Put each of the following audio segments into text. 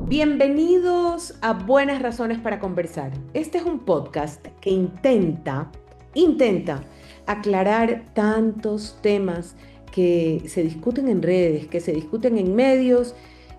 Bienvenidos a Buenas Razones para Conversar. Este es un podcast que intenta aclarar tantos temas que se discuten en redes, que se discuten en medios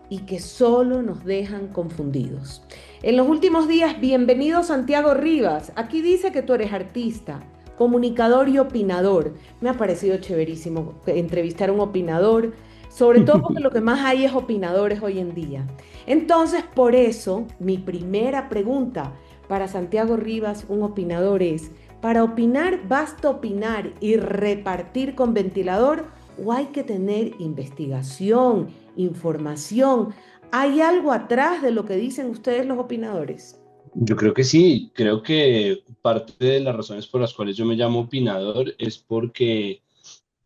y que solo nos dejan confundidos. En los últimos días, bienvenido Santiago Rivas. Aquí dice que tú eres artista, comunicador y opinador. Me ha parecido chéverísimo entrevistar a un opinador, sobre todo porque lo que más hay es opinadores hoy en día. Entonces, por eso, mi primera pregunta para Santiago Rivas, un opinador, es: ¿para opinar basta opinar y repartir con ventilador o hay que tener investigación, información? ¿Hay algo atrás de lo que dicen ustedes los opinadores? Yo creo que sí, creo que parte de las razones por las cuales yo me llamo opinador es porque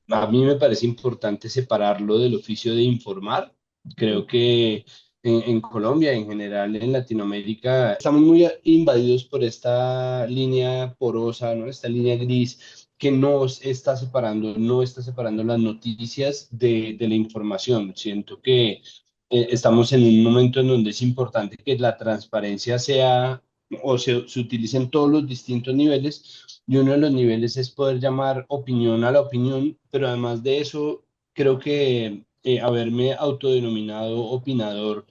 a mí me parece importante separarlo del oficio de informar. Creo que en Colombia, en general en Latinoamérica, estamos muy invadidos por esta línea porosa, ¿no? Esta línea gris que no está separando las noticias de la información. Siento que estamos en un momento en donde es importante que la transparencia sea o se utilice en todos los distintos niveles, y uno de los niveles es poder llamar opinión a la opinión, pero además de eso, creo que haberme autodenominado opinador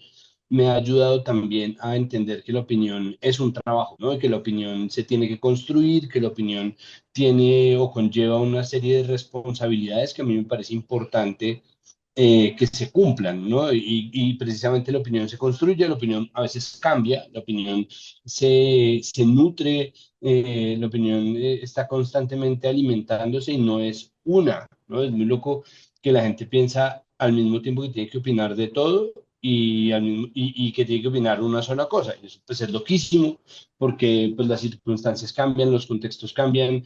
me ha ayudado también a entender que la opinión es un trabajo, ¿no? Y que la opinión se tiene que construir, que la opinión tiene o conlleva una serie de responsabilidades que a mí me parece importante que se cumplan, ¿no? Y precisamente la opinión se construye, la opinión a veces cambia, la opinión se nutre, la opinión está constantemente alimentándose y no es una, ¿no? Es muy loco que la gente piensa al mismo tiempo que tiene que opinar de todo y que tiene que opinar una sola cosa. Y eso pues es loquísimo porque pues las circunstancias cambian, los contextos cambian,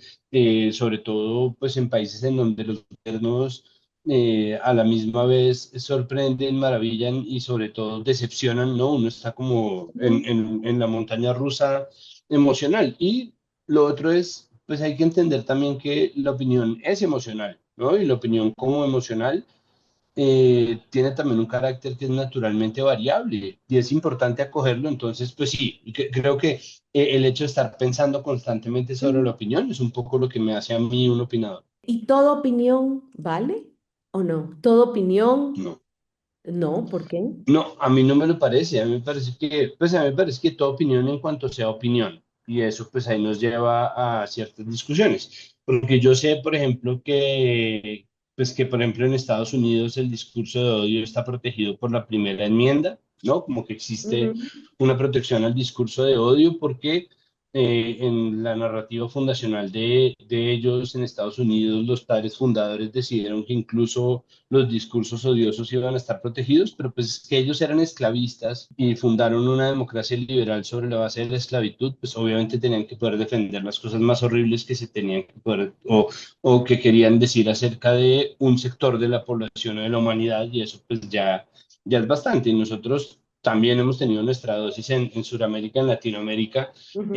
sobre todo pues en países en donde los gobiernos a la misma vez sorprenden, maravillan y sobre todo decepcionan, ¿no? Uno está como Ujú. en la montaña rusa emocional. Y lo otro es, pues hay que entender también que la opinión es emocional, ¿no? Y la opinión como emocional tiene también un carácter que es naturalmente variable y es importante acogerlo. Entonces, pues sí, creo que el hecho de estar pensando constantemente sobre la Ujú. opinión es un poco lo que me hace a mí un opinador. ¿Y toda opinión vale o no? ¿Toda opinión? No. No, ¿por qué? No, a mí no me lo parece. A mí me parece que, pues a mí me parece que toda opinión en cuanto sea opinión. Y eso, pues ahí nos lleva a ciertas discusiones. Porque yo sé, por ejemplo, pues que, por ejemplo, en Estados Unidos el discurso de odio está protegido por la primera enmienda, ¿no? Como que existe Ujú. una protección al discurso de odio porque en la narrativa fundacional de ellos en Estados Unidos, los padres fundadores decidieron que incluso los discursos odiosos iban a estar protegidos, pero pues que ellos eran esclavistas y fundaron una democracia liberal sobre la base de la esclavitud, pues obviamente tenían que poder defender las cosas más horribles que se tenían que poder o que querían decir acerca de un sector de la población o de la humanidad, y eso pues ya es bastante. Y nosotros también hemos tenido nuestra dosis en Sudamérica, en Latinoamérica. Ujú.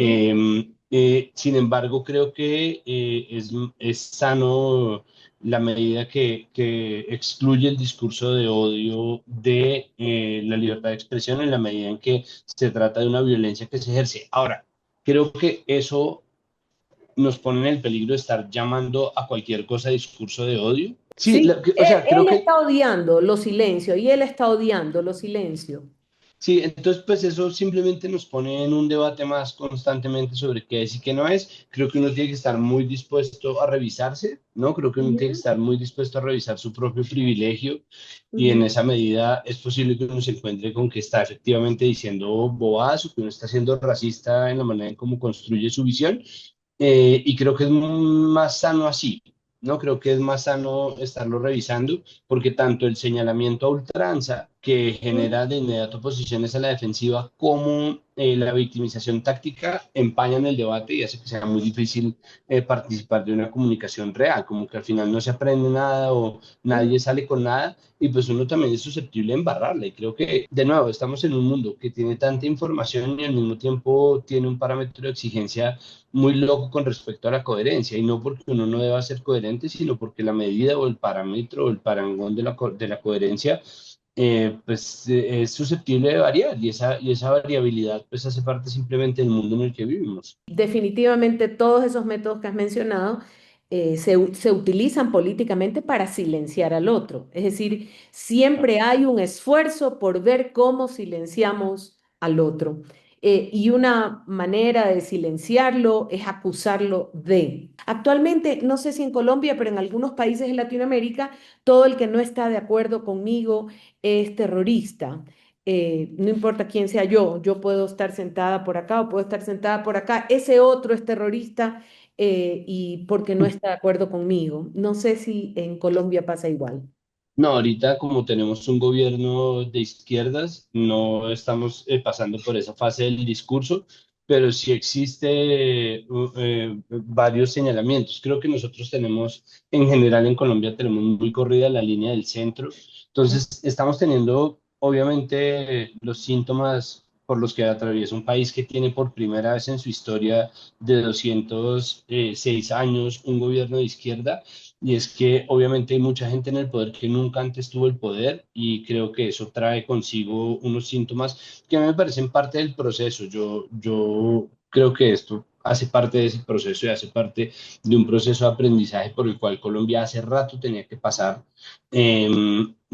Sin embargo, creo que es sano la medida que excluye el discurso de odio de la libertad de expresión en la medida en que se trata de una violencia que se ejerce. Ahora, creo que eso nos pone en el peligro de estar llamando a cualquier cosa discurso de odio. Sí, Sí, o sea, creo él que está odiando los silencios y él está odiando los silencios. sí, entonces pues eso simplemente nos pone en un debate más constantemente sobre qué es y qué no es. Creo que uno tiene que estar muy dispuesto a revisarse, ¿no? Creo que uno tiene que Ujú. estar muy dispuesto a revisar su propio privilegio, y en Ujú. esa medida es posible que uno se encuentre con que está efectivamente diciendo bobadas o que uno está siendo racista en la manera en cómo construye su visión. Y creo que es más sano así, ¿no? Creo que es más sano estarlo revisando, porque tanto el señalamiento a ultranza, que Ujú. genera de inmediato posiciones a la defensiva, como la victimización táctica empañan el debate y hace que sea muy difícil participar de una comunicación real, como que al final no se aprende nada o Ujú. nadie sale con nada, y pues uno también es susceptible de embarrarla. Y creo que, de nuevo, estamos en un mundo que tiene tanta información y al mismo tiempo tiene un parámetro de exigencia muy loco con respecto a la coherencia, y no porque uno no deba ser coherente, sino porque la medida o el parámetro o el parangón de la coherencia es susceptible de variar y esa variabilidad pues hace parte simplemente del mundo en el que vivimos. Definitivamente todos esos métodos que has mencionado se utilizan políticamente para silenciar al otro. Es decir, siempre hay un esfuerzo por ver cómo silenciamos al otro. Y una manera de silenciarlo es acusarlo de. Actualmente, no sé si en Colombia, pero en algunos países de Latinoamérica, todo el que no está de acuerdo conmigo es terrorista. No importa quién sea yo puedo estar sentada por acá o puedo estar sentada por acá, ese otro es terrorista y porque no está de acuerdo conmigo. No sé si en Colombia pasa igual. No, ahorita como tenemos un gobierno de izquierdas, no estamos pasando por esa fase del discurso, pero sí existe varios señalamientos. Creo que nosotros tenemos, en general en Colombia, tenemos muy corrida la línea del centro. Entonces, estamos teniendo, obviamente, los síntomas por los que atraviesa un país que tiene por primera vez en su historia de 206 años un gobierno de izquierda y es que obviamente hay mucha gente en el poder que nunca antes tuvo el poder y creo que eso trae consigo unos síntomas que a mí me parecen parte del proceso. Yo creo que esto hace parte de ese proceso y hace parte de un proceso de aprendizaje por el cual Colombia hace rato tenía que pasar.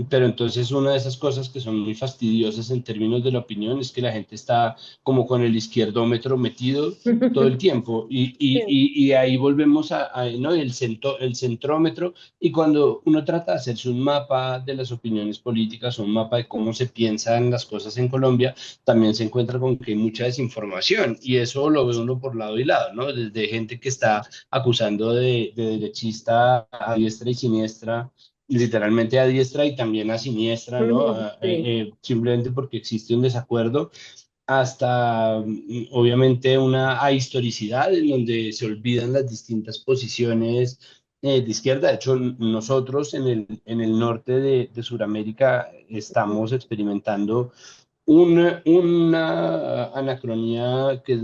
Pero entonces una de esas cosas que son muy fastidiosas en términos de la opinión es que la gente está como con el izquierdómetro metido todo el tiempo. Sí. Y ahí volvemos ¿no? El centrómetro. Y cuando uno trata de hacerse un mapa de las opiniones políticas o un mapa de cómo se piensan las cosas en Colombia, también se encuentra con que hay mucha desinformación. Y eso lo ve uno por lado y lado, ¿no? Desde gente que está acusando de derechista a diestra y siniestra literalmente a diestra y también a siniestra, ¿no? Ujú, sí. Simplemente porque existe un desacuerdo hasta obviamente una ahistoricidad en donde se olvidan las distintas posiciones de izquierda. De hecho, nosotros en el norte de Sudamérica estamos experimentando una anacronía que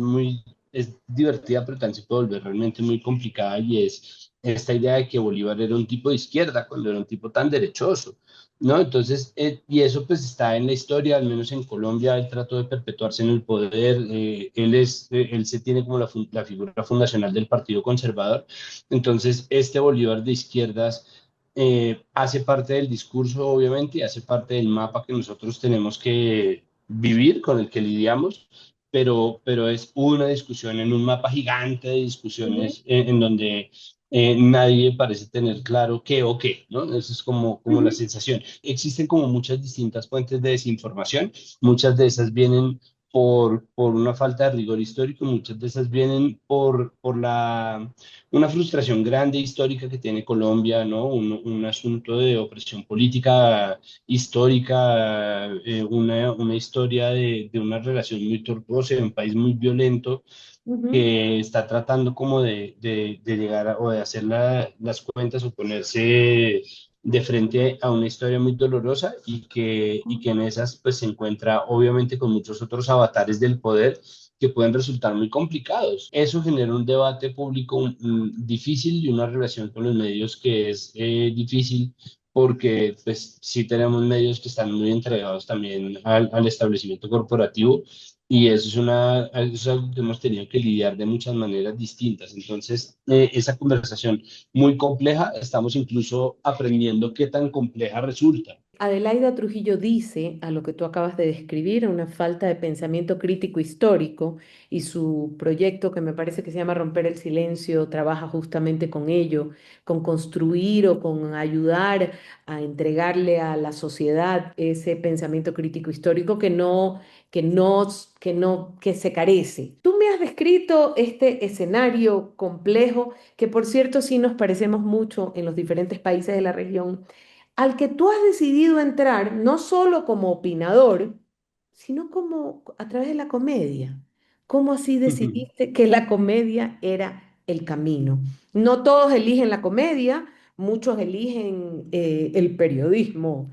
es divertida, pero también se puede volver realmente muy complicada y es esta idea de que Bolívar era un tipo de izquierda cuando era un tipo tan derechoso. ¿No? Entonces, y eso pues está en la historia, al menos en Colombia, él trató de perpetuarse en el poder, él se tiene como la figura fundacional del Partido Conservador, entonces este Bolívar de izquierdas hace parte del discurso, obviamente, y hace parte del mapa que nosotros tenemos que vivir, con el que lidiamos, pero es una discusión en un mapa gigante de Ujú, discusiones en donde nadie parece tener claro qué o qué, ¿no? Eso es como la ujú, sensación. Existen como muchas distintas fuentes de desinformación, muchas de esas vienen por una falta de rigor histórico, muchas de esas vienen una frustración grande histórica que tiene Colombia, ¿no? Un asunto de opresión política histórica, una historia de una relación muy tortuosa, de un país muy violento ujú. que está tratando como de llegar o de hacer las cuentas o ponerse de frente a una historia muy dolorosa y que en esas pues se encuentra obviamente con muchos otros avatares del poder que pueden resultar muy complicados. Eso genera un debate público difícil y una relación con los medios que es difícil porque pues sí tenemos medios que están muy entregados también al establecimiento corporativo y eso es algo que hemos tenido que lidiar de muchas maneras distintas. Entonces, esa conversación muy compleja, estamos incluso aprendiendo qué tan compleja resulta. Adelaida Trujillo dice, a lo que tú acabas de describir, una falta de pensamiento crítico histórico y su proyecto que me parece que se llama Romper el Silencio trabaja justamente con ello, con construir o con ayudar a entregarle a la sociedad ese pensamiento crítico histórico que no, que se carece. Tú me has descrito este escenario complejo que por cierto sí nos parecemos mucho en los diferentes países de la región al que tú has decidido entrar no solo como opinador, sino como a través de la comedia. ¿Cómo así decidiste que la comedia era el camino? No todos eligen la comedia, muchos eligen el periodismo,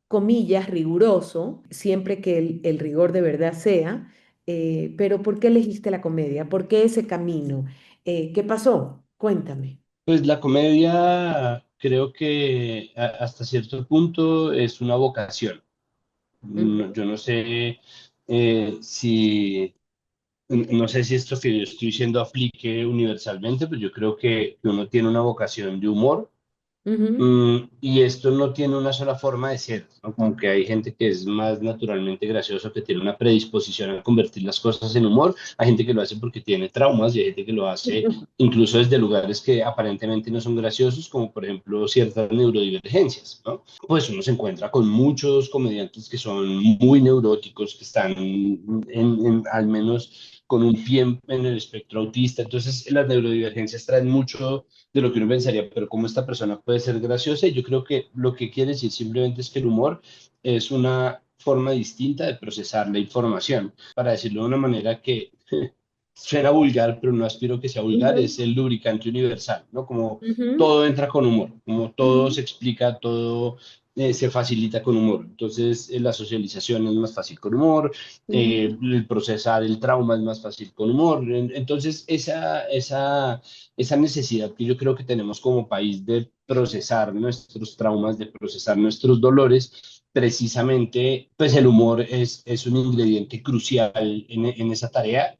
comillas, riguroso, siempre que el rigor de verdad sea, pero ¿por qué elegiste la comedia? ¿Por qué ese camino? ¿Qué pasó? Cuéntame. Pues la comedia creo que hasta cierto punto es una vocación. Ujú, Yo no sé si, no sé si esto que yo estoy diciendo aplique universalmente, pero yo creo que uno tiene una vocación de humor. ujú, Y esto no tiene una sola forma de ser, ¿no? Como que hay gente que es más naturalmente gracioso, que tiene una predisposición a convertir las cosas en humor, hay gente que lo hace porque tiene traumas y hay gente que lo hace ujú, incluso desde lugares que aparentemente no son graciosos, como por ejemplo ciertas neurodivergencias, ¿no? Pues uno se encuentra con muchos comediantes que son muy neuróticos, que están al menos con un pie en el espectro autista, entonces las neurodivergencias traen mucho de lo que uno pensaría, pero cómo esta persona puede ser graciosa. Y yo creo que lo que quiere decir simplemente es que el humor es una forma distinta de procesar la información. Para decirlo de una manera que suena vulgar, pero no aspiro que sea vulgar, ujú, es el lubricante universal, ¿no? Como ujú, todo entra con humor, como todo ujú, se explica, todo se facilita con humor. Entonces, la socialización es más fácil con humor, ujú, el procesar el trauma es más fácil con humor. Entonces, esa necesidad que yo creo que tenemos como país de procesar nuestros traumas, de procesar nuestros dolores, precisamente, pues el humor es un ingrediente crucial en esa tarea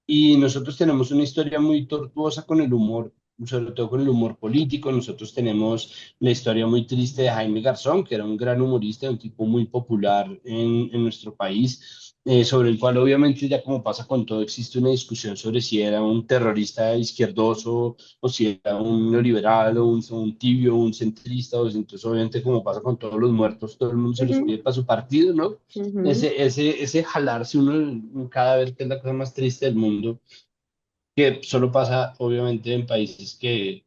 y nosotros tenemos una historia muy tortuosa con el humor, sobre todo con el humor político. Nosotros tenemos la historia muy triste de Jaime Garzón, que era un gran humorista, un tipo muy popular en nuestro país, sobre el cual obviamente ya como pasa con todo, existe una discusión sobre si era un terrorista izquierdoso o si era un neoliberal o un tibio, un centrista, o entonces obviamente como pasa con todos los muertos, todo el mundo se los ujú, pide para su partido, ¿no? ujú, Ese jalarse uno cada vez que es la cosa más triste del mundo, que solo pasa obviamente en países que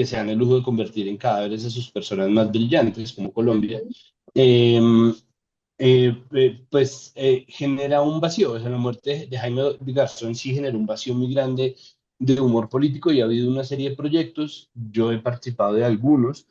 se dan el lujo de convertir en cadáveres a sus personas más brillantes, como Colombia, ujú, eh, genera un vacío. O sea, la muerte de Jaime Garzón sí generó un vacío muy grande de humor político y ha habido una serie de proyectos, yo he participado de algunos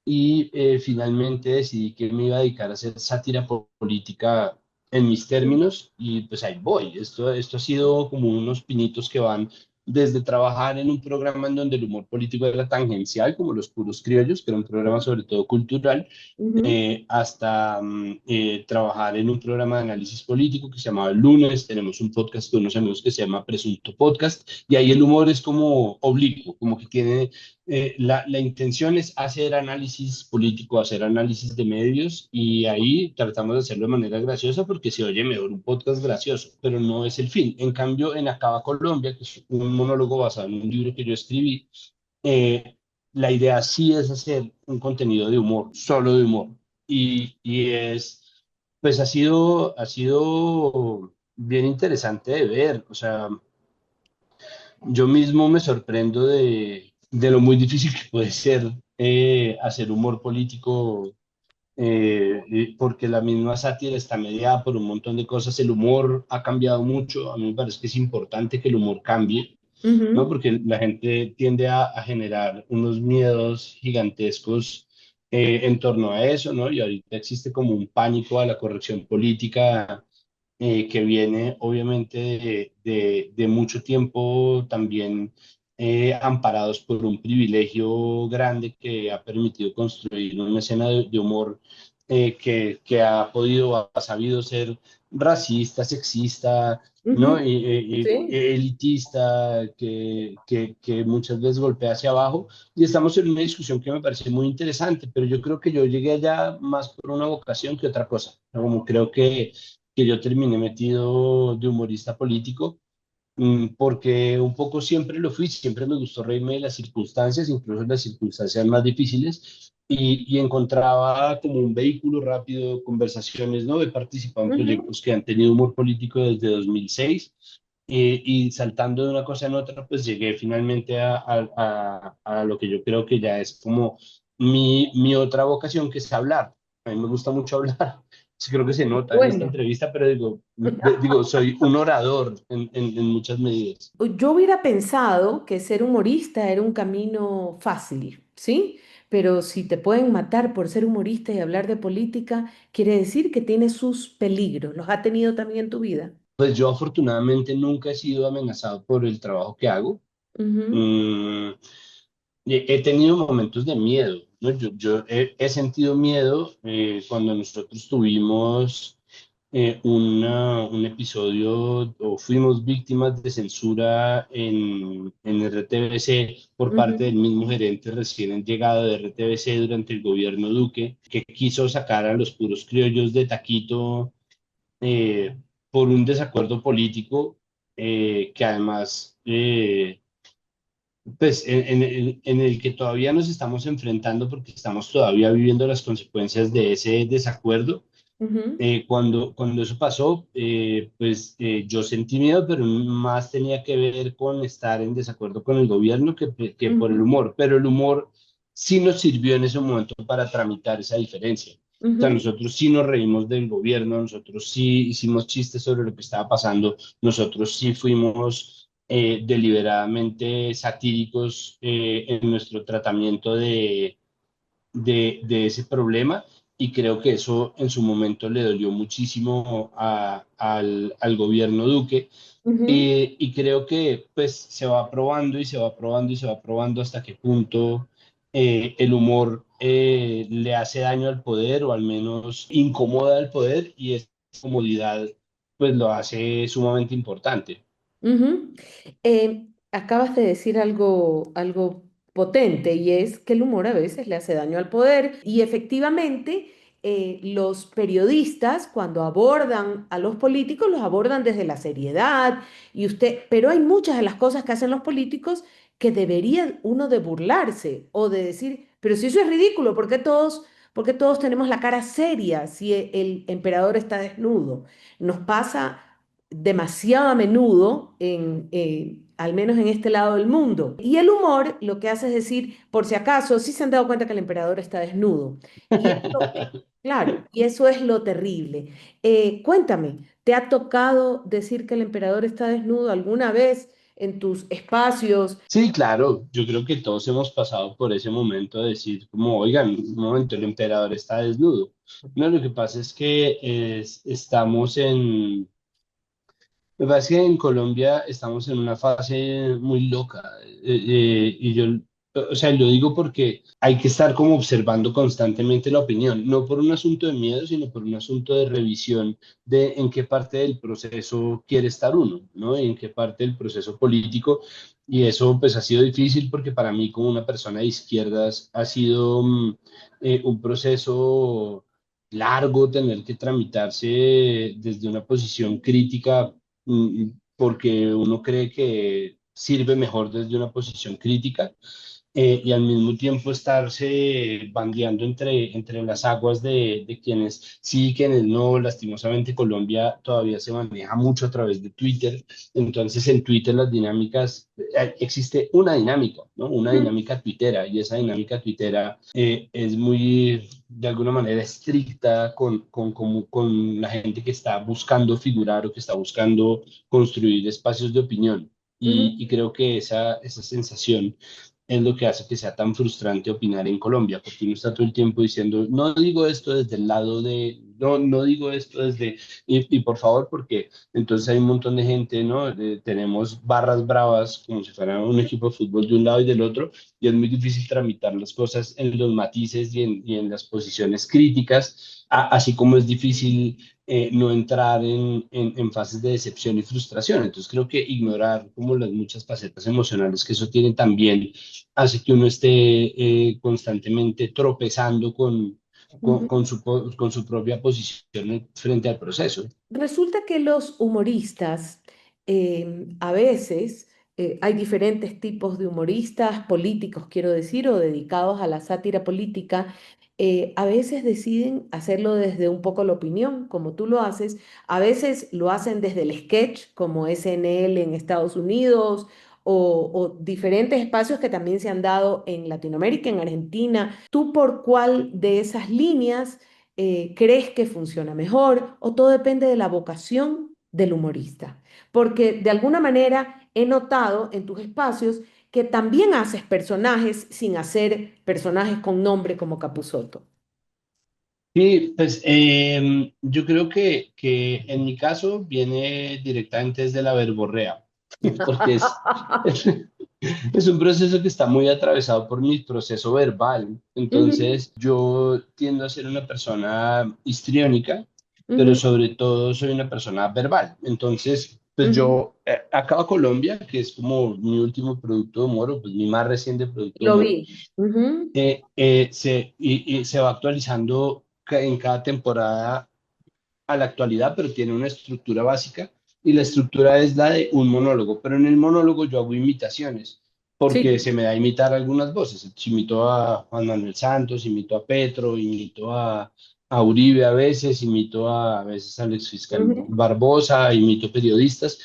y finalmente decidí que me iba a dedicar a hacer sátira política en mis términos y pues ahí voy. Esto ha sido como unos pinitos que van desde trabajar en un programa en donde el humor político era tangencial, como Los Puros Criollos, que era un programa sobre todo cultural, ujú, hasta trabajar en un programa de análisis político que se llamaba El Lunes. Tenemos un podcast con unos amigos que se llama Presunto Podcast, y ahí el humor es como oblicuo, como que tiene, la intención es hacer análisis político, hacer análisis de medios, y ahí tratamos de hacerlo de manera graciosa porque se oye mejor un podcast gracioso, pero no es el fin. En cambio, en Acaba Colombia, que es un monólogo basado en un libro que yo escribí, eh, la idea sí es hacer un contenido de humor, solo de humor. Pues ha sido bien interesante de ver. O sea, yo mismo me sorprendo de lo muy difícil que puede ser hacer humor político, porque la misma sátira está mediada por un montón de cosas. El humor ha cambiado mucho. A mí me parece que es importante que el humor cambie, ¿no? ujú, Porque la gente tiende a generar unos miedos gigantescos en torno a eso, ¿no? Y ahorita existe como un pánico a la corrección política, que viene obviamente de mucho tiempo también, amparados por un privilegio grande que ha permitido construir una escena de humor, que ha podido, ha sabido ser racista, sexista, ujú, ¿no? Y sí. elitista, que muchas veces golpea hacia abajo. Y estamos en una discusión que me parece muy interesante, pero yo creo que yo llegué allá más por una vocación que otra cosa. Como creo que yo terminé metido de humorista político, porque un poco siempre lo fui, siempre me gustó reírme de las circunstancias, incluso las circunstancias más difíciles, y encontraba como un vehículo rápido, conversaciones, ¿no? He participado en Ujú. proyectos que han tenido humor político desde 2006, y saltando de una cosa en otra, pues llegué finalmente a lo que yo creo que ya es como mi otra vocación, que es hablar. A mí me gusta mucho hablar. Sí, creo que se nota en esta Bueno, entrevista, pero digo, soy un orador en muchas medidas. yo hubiera pensado que ser humorista era un camino fácil, ¿sí? Pero si te pueden matar por ser humorista y hablar de política, quiere decir que tiene sus peligros. ¿Los ha tenido también en tu vida? Pues yo afortunadamente nunca he sido amenazado por el trabajo que hago. Ujú, Mm, he tenido momentos de miedo, ¿no? Yo he sentido miedo cuando nosotros tuvimos un episodio o fuimos víctimas de censura en RTBC por parte Ujú, del mismo gerente recién llegado de RTBC durante el gobierno Duque, que quiso sacar a los puros criollos de Taquito por un desacuerdo político que además, pues en el que todavía nos estamos enfrentando porque estamos todavía viviendo las consecuencias de ese desacuerdo. ujú, Cuando eso pasó, pues yo sentí miedo, pero más tenía que ver con estar en desacuerdo con el gobierno que por el ujú, humor. Pero el humor sí nos sirvió en ese momento para tramitar esa diferencia. O sea, ujú, nosotros sí nos reímos del gobierno, nosotros sí hicimos chistes sobre lo que estaba pasando, nosotros sí fuimos deliberadamente satíricos en nuestro tratamiento de ese problema y creo que eso en su momento le dolió muchísimo al gobierno Duque ujú, y creo que pues se va probando y se va probando y se va probando hasta qué punto el humor le hace daño al poder o al menos incomoda al poder y esa comodidad pues lo hace sumamente importante. ujú. Acabas de decir algo potente y es que el humor a veces le hace daño al poder y efectivamente los periodistas cuando abordan a los políticos los abordan desde la seriedad y pero hay muchas de las cosas que hacen los políticos que debería uno de burlarse o de decir, pero si eso es ridículo, por qué todos tenemos la cara seria si el emperador está desnudo? Nos pasa demasiado a menudo, al menos en este lado del mundo. Y el humor lo que hace es decir, por si acaso, sí se han dado cuenta que el emperador está desnudo. Y esto, claro, y eso es lo terrible. Cuéntame, ¿te ha tocado decir que el emperador está desnudo alguna vez en tus espacios? Sí, claro, yo creo que todos hemos pasado por ese momento de decir como, oigan, un momento, el emperador está desnudo. No, lo que pasa es que estamos me parece que en Colombia estamos en una fase muy loca y yo, o sea, lo digo porque hay que estar como observando constantemente la opinión, no por un asunto de miedo, sino por un asunto de revisión de en qué parte del proceso quiere estar uno, ¿no? Y en qué parte del proceso político. Y eso pues ha sido difícil porque para mí como una persona de izquierdas ha sido un proceso largo tener que tramitarse desde una posición crítica porque uno cree que sirve mejor desde una posición crítica y al mismo tiempo estarse bandeando entre las aguas de quienes sí y quienes no. Lastimosamente Colombia todavía se maneja mucho a través de Twitter, entonces en Twitter las dinámicas, existe una dinámica, ¿no? Una Ujú, dinámica tuitera y esa dinámica tuitera es muy, de alguna manera, estricta con la gente que está buscando figurar o que está buscando construir espacios de opinión. Y ujú, creo que esa sensación es lo que hace que sea tan frustrante opinar en Colombia, porque uno está todo el tiempo diciendo, no digo esto desde el lado de, no, no digo esto desde, y por favor, porque entonces hay un montón de gente, ¿no? Tenemos barras bravas como si fuera un equipo de fútbol de un lado y del otro, y es muy difícil tramitar las cosas en los matices y en las posiciones críticas, así como es difícil no entrar en fases de decepción y frustración. Entonces creo que ignorar como las muchas facetas emocionales que eso tiene también hace que uno esté constantemente tropezando ujú. con su propia posición frente al proceso. Resulta que los humoristas, a veces, hay diferentes tipos de humoristas políticos, quiero decir, o dedicados a la sátira política, a veces deciden hacerlo desde un poco la opinión, como tú lo haces, a veces lo hacen desde el sketch, como SNL en Estados Unidos, o diferentes espacios que también se han dado en Latinoamérica, en Argentina. ¿Tú por cuál de esas líneas crees que funciona mejor o todo depende de la vocación del humorista? Porque de alguna manera he notado en tus espacios que también haces personajes sin hacer personajes con nombre como Capusotto. Sí, pues yo creo que en mi caso viene directamente desde la verborrea, porque es un proceso que está muy atravesado por mi proceso verbal. Ujú, Entonces yo tiendo a ser una persona histriónica pero ujú, sobre todo soy una persona verbal. Entonces, pues ujú. yo, Acaba Colombia, que es como mi último producto de humor, o pues mi más reciente producto de Lo humor, vi. Ujú, y se va actualizando en cada temporada a la actualidad, pero tiene una estructura básica y la estructura es la de un monólogo, pero en el monólogo yo hago imitaciones porque sí. se me da a imitar algunas voces. Imito a Juan Manuel Santos, imito a Petro, a Uribe a veces, a veces al exfiscal Ujú, Barbosa, imito periodistas.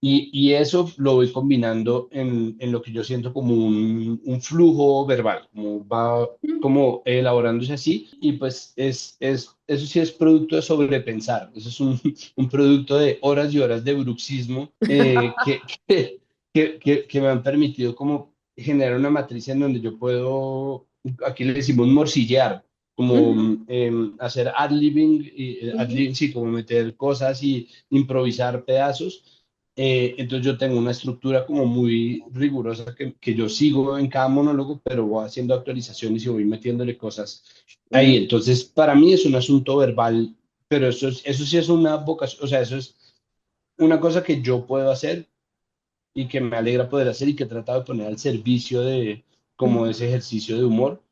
Y eso lo voy combinando en lo que yo siento como un flujo verbal, como va ujú, como elaborándose así, y pues eso sí es producto de sobrepensar, eso es un producto de horas y horas de bruxismo que me han permitido como generar una matriz en donde yo puedo, aquí le decimos morcillear, como ujú, hacer ad-libbing, ujú, sí, como meter cosas y improvisar pedazos. Entonces yo tengo una estructura como muy rigurosa que yo sigo en cada monólogo, pero voy haciendo actualizaciones y voy metiéndole cosas ahí. ujú, Entonces, para mí es un asunto verbal, pero eso sí es una vocación, o sea, eso es una cosa que yo puedo hacer y que me alegra poder hacer y que he tratado de poner al servicio de como ujú. ese ejercicio de humor,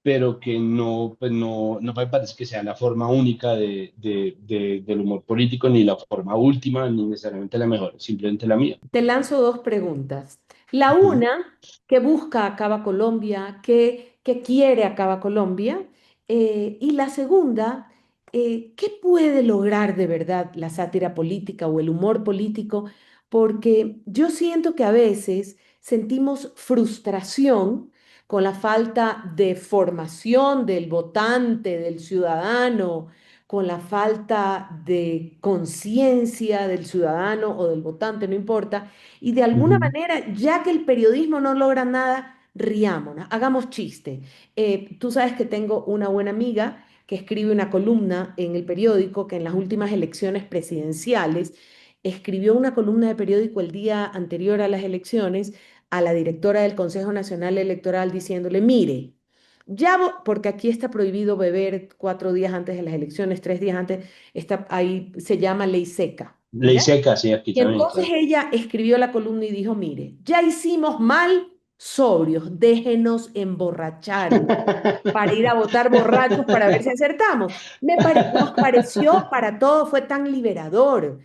pero que no, pues no me parece que sea la forma única del humor político, ni la forma última, ni necesariamente la mejor, simplemente la mía. Te lanzo dos preguntas. La Ujú. una, ¿qué busca Acaba Colombia? ¿Qué quiere Acaba Colombia? Y la segunda, ¿qué puede lograr de verdad la sátira política o el humor político? Porque yo siento que a veces sentimos frustración con la falta de formación del votante, del ciudadano, con la falta de conciencia del ciudadano o del votante, no importa, y de alguna Ujú. manera, ya que el periodismo no logra nada, riámonos, hagamos chiste. Tú sabes que tengo una buena amiga que escribe una columna en el periódico que en las últimas elecciones presidenciales escribió una columna de periódico el día anterior a las elecciones a la directora del Consejo Nacional Electoral diciéndole, mire, porque aquí está prohibido beber 4 días antes de las elecciones, 3 días antes, está, ahí se llama ley seca, Ley ¿ya? seca, sí, aquí Y también, entonces claro. ella escribió la columna y dijo, mire, ya hicimos mal sobrios, déjenos emborracharnos para ir a votar borrachos para ver si acertamos. Nos pareció para todo, fue tan liberador.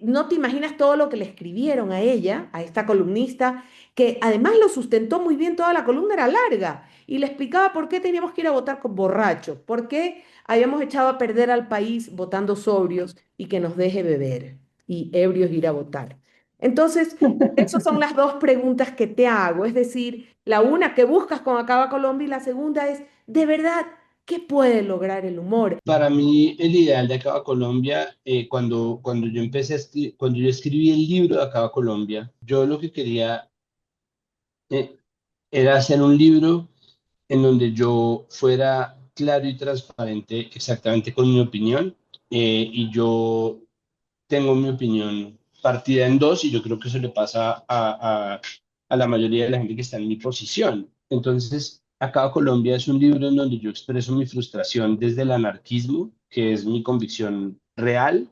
No te imaginas todo lo que le escribieron a ella, a esta columnista, que además lo sustentó muy bien, toda la columna era larga y le explicaba por qué teníamos que ir a votar con borrachos, por qué habíamos echado a perder al país votando sobrios y que nos deje beber y ebrios ir a votar. Entonces, esas son las dos preguntas que te hago, es decir, la una, ¿qué buscas con Acaba Colombia? Y la segunda es, ¿de verdad qué puede lograr el humor? Para mí, el ideal de Acaba Colombia, cuando yo escribí el libro de Acaba Colombia, yo lo que quería eh, era hacer un libro en donde yo fuera claro y transparente exactamente con mi opinión, y yo tengo mi opinión partida en dos y yo creo que eso le pasa a la mayoría de la gente que está en mi posición. Entonces, Acá Colombia es un libro en donde yo expreso mi frustración desde el anarquismo, que es mi convicción real,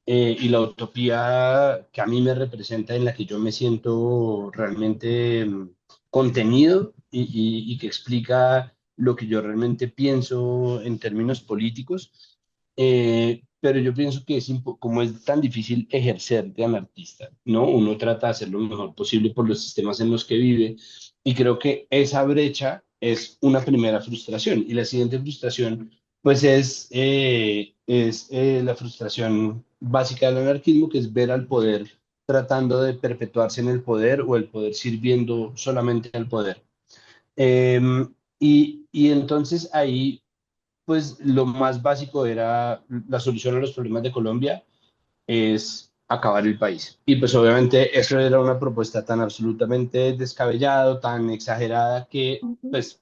y la utopía que a mí me representa, en la que yo me siento realmente contenido y que explica lo que yo realmente pienso en términos políticos. Pero yo pienso que como es tan difícil ejercer de anarquista, ¿no? Uno trata de hacer lo mejor posible por los sistemas en los que vive, y creo que esa brecha es una primera frustración. Y la siguiente frustración pues es la frustración básica del anarquismo, que es ver al poder tratando de perpetuarse en el poder, o el poder sirviendo solamente al poder. Eh, y entonces ahí, pues lo más básico era la solución a los problemas de Colombia es acabar el país. Y pues obviamente eso era una propuesta tan absolutamente descabellada, tan exagerada, que Ujú, pues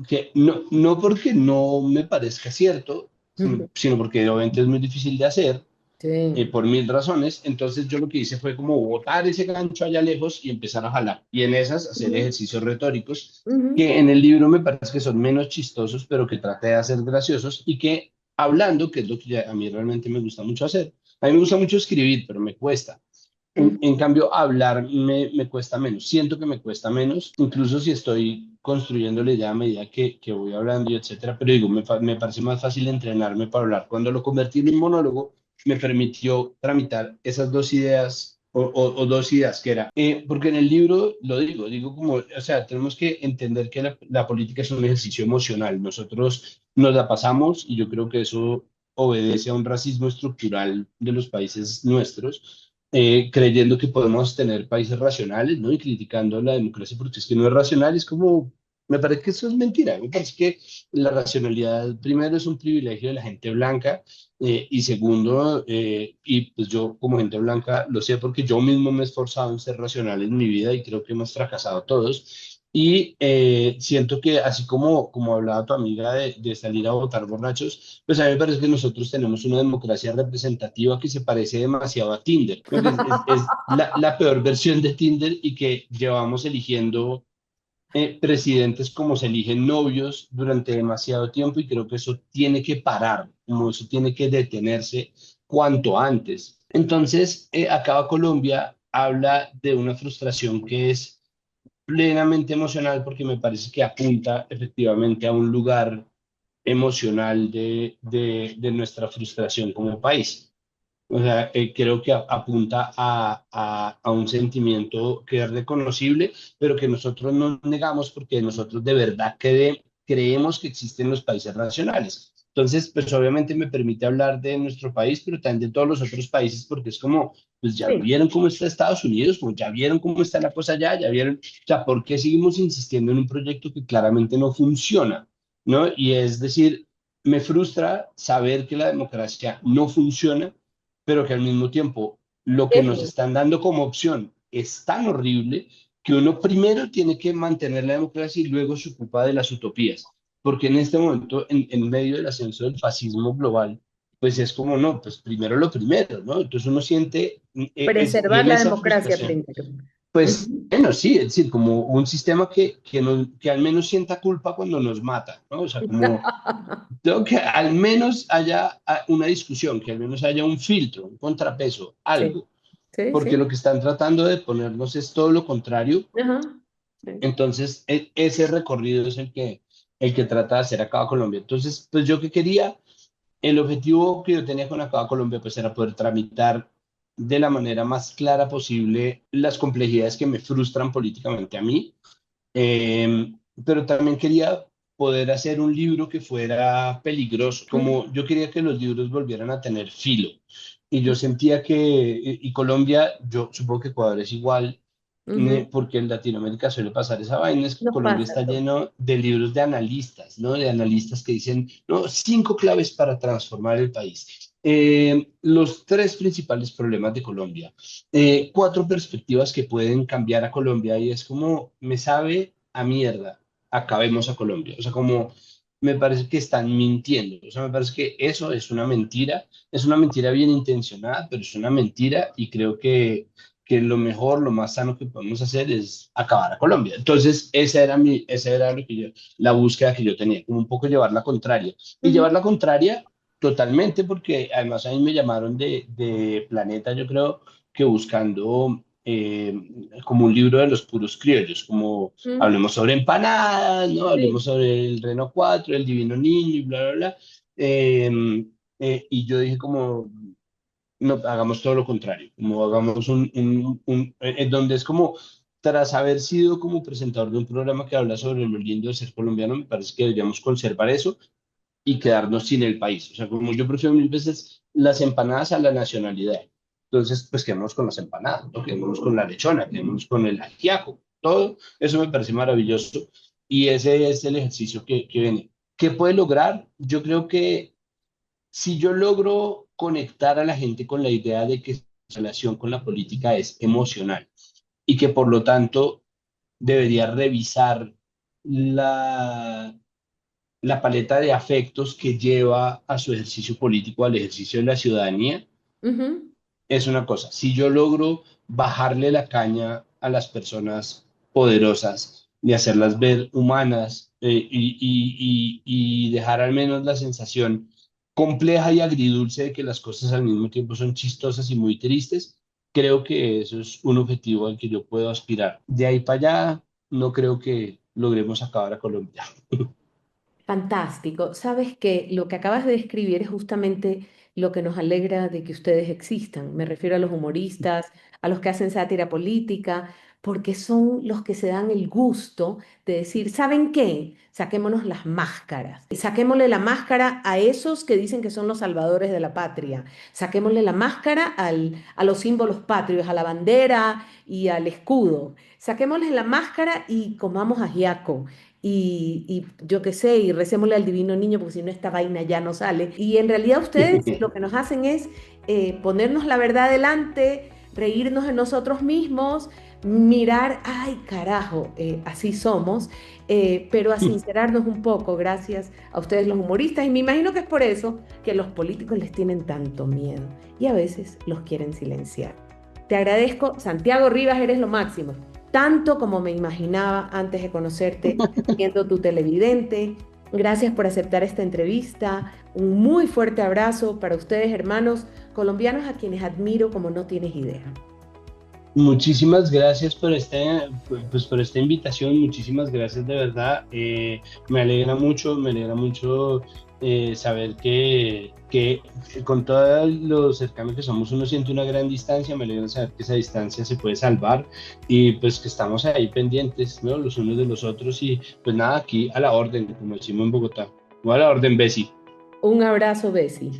que no porque no me parezca cierto, ujú. sino porque obviamente es muy difícil de hacer, Sí. por mil razones. Entonces yo lo que hice fue como botar ese gancho allá lejos y empezar a jalar. Y en esas hacer Ujú, ejercicios retóricos ujú, que en el libro me parece que son menos chistosos, pero que traté de hacer graciosos, y que hablando, que es lo que a mí realmente me gusta mucho hacer. A mí me gusta mucho escribir, pero me cuesta. Ujú. En cambio, hablar me cuesta menos. Siento que me cuesta menos, incluso si estoy construyéndole ya a medida que voy hablando y etcétera. Pero digo, me parece más fácil entrenarme para hablar. Cuando lo convertí en un monólogo, me permitió tramitar esas dos ideas o dos ideas que era, porque en el libro lo digo como, o sea, tenemos que entender que la política es un ejercicio emocional. Nosotros nos la pasamos y yo creo que eso obedece a un racismo estructural de los países nuestros, creyendo que podemos tener países racionales, ¿no? Y criticando la democracia porque es que no es racional, es como, me parece que eso es mentira, me parece que la racionalidad primero es un privilegio de la gente blanca, y segundo, y pues yo como gente blanca lo sé porque yo mismo me he esforzado en ser racional en mi vida y creo que hemos fracasado todos. Y siento que así como hablaba tu amiga de salir a votar borrachos, pues a mí me parece que nosotros tenemos una democracia representativa que se parece demasiado a Tinder. Creo que es la peor versión de Tinder y que llevamos eligiendo presidentes como se eligen novios durante demasiado tiempo y creo que eso tiene que parar, como eso tiene que detenerse cuanto antes. Entonces, acá Colombia habla de una frustración que es plenamente emocional porque me parece que apunta efectivamente a un lugar emocional de nuestra frustración como país. O sea, creo que apunta a un sentimiento que es reconocible, pero que nosotros no negamos porque nosotros de verdad creemos que existen los países racionales. Entonces, pues obviamente me permite hablar de nuestro país, pero también de todos los otros países, porque es como, pues ya Sí, vieron cómo está Estados Unidos, como ya vieron cómo está la cosa allá, ya vieron, o sea, ¿por qué seguimos insistiendo en un proyecto que claramente no funciona? ¿No? Y es decir, me frustra saber que la democracia no funciona, pero que al mismo tiempo lo que nos eso. están dando como opción es tan horrible que uno primero tiene que mantener la democracia y luego se ocupa de las utopías. Porque en este momento, en medio del ascenso del fascismo global, pues es como, no, pues primero lo primero, ¿no? Entonces uno siente y Preservar en la esa democracia frustración. primero. Pues Ujú. bueno, sí, es decir, como un sistema que al menos sienta culpa cuando nos mata, ¿no? O sea, como creo que al menos haya una discusión, que al menos haya un filtro, un contrapeso, Sí, algo, sí, porque lo sí. que están tratando de ponernos es todo lo contrario. Ajá. Sí. Entonces, ese recorrido es el que trata de hacer acá Colombia. Entonces, pues yo que quería, el objetivo que yo tenía con acá Colombia, pues era poder tramitar de la manera más clara posible las complejidades que me frustran políticamente a mí, eh, pero también quería poder hacer un libro que fuera peligroso, como yo quería que los libros volvieran a tener filo. Y yo sentía que, y Colombia, yo supongo que Ecuador es igual, Ujú. porque en Latinoamérica suele pasar esa vaina, es que Nos Colombia pasa está todo. lleno de libros de analistas, ¿no? De analistas que dicen, no, 5 claves para transformar el país. Los 3 principales problemas de Colombia, 4 perspectivas que pueden cambiar a Colombia y es como, me sabe a mierda, acabemos a Colombia. O sea, como me parece que están mintiendo. O sea, me parece que eso es una mentira bien intencionada, pero es una mentira y creo que lo mejor, lo más sano que podemos hacer es acabar a Colombia. Entonces, esa era lo que la búsqueda que yo tenía, como un poco llevar la contraria. Y llevar Ujú. la contraria totalmente, porque además a mí me llamaron de Planeta, yo creo que buscando como un libro de los puros criollos, como Ujú. hablemos sobre empanadas, ¿no? Hablemos Sí. sobre el Reno 4 el Divino Niño y bla, bla, bla. Eh, y yo dije como, no, hagamos todo lo contrario, como hagamos donde es como, tras haber sido como presentador de un programa que habla sobre lo lindo de ser colombiano, me parece que deberíamos conservar eso y quedarnos sin el país. O sea, como yo prefiero mil veces las empanadas a la nacionalidad. Entonces, pues quedémonos con las empanadas, ¿no? Quedémonos con la lechona, quedémonos con el ajiaco, todo eso me parece maravilloso y ese es el ejercicio que viene. ¿Qué puede lograr? Yo creo que si yo logro conectar a la gente con la idea de que su relación con la política es emocional y que por lo tanto debería revisar la, la paleta de afectos que lleva a su ejercicio político, al ejercicio de la ciudadanía, Ujú. es una cosa. Si yo logro bajarle la caña a las personas poderosas y hacerlas ver humanas, y dejar al menos la sensación compleja y agridulce de que las cosas al mismo tiempo son chistosas y muy tristes, creo que eso es un objetivo al que yo puedo aspirar. De ahí para allá, no creo que logremos acabar a Colombia. Fantástico. Sabes que lo que acabas de describir es justamente lo que nos alegra de que ustedes existan. Me refiero a los humoristas, a los que hacen sátira política, porque son los que se dan el gusto de decir, ¿saben qué? Saquémonos las máscaras. Saquémosle la máscara a esos que dicen que son los salvadores de la patria. Saquémosle la máscara a los símbolos patrios, a la bandera y al escudo. Saquémosle la máscara y comamos ajiaco y yo qué sé, y recémosle al divino niño, porque si no esta vaina ya no sale. Y en realidad ustedes lo que nos hacen es ponernos la verdad delante, reírnos de nosotros mismos, mirar, ay carajo, así somos, pero a sincerarnos un poco, gracias a ustedes los humoristas, y me imagino que es por eso que los políticos les tienen tanto miedo y a veces los quieren silenciar. Te agradezco, Santiago Rivas, eres lo máximo tanto como me imaginaba antes de conocerte, siendo tu televidente. Gracias por aceptar esta entrevista. Un muy fuerte abrazo para ustedes, hermanos colombianos, a quienes admiro como no tienes idea. Muchísimas gracias por pues por esta invitación, muchísimas gracias de verdad. Me alegra mucho saber que con todo lo cercano que somos uno siente una gran distancia, me alegra saber que esa distancia se puede salvar y pues que estamos ahí pendientes, ¿no? Los unos de los otros y pues nada, aquí a la orden, como decimos en Bogotá, o a la orden, Bessie. Un abrazo, Bessie.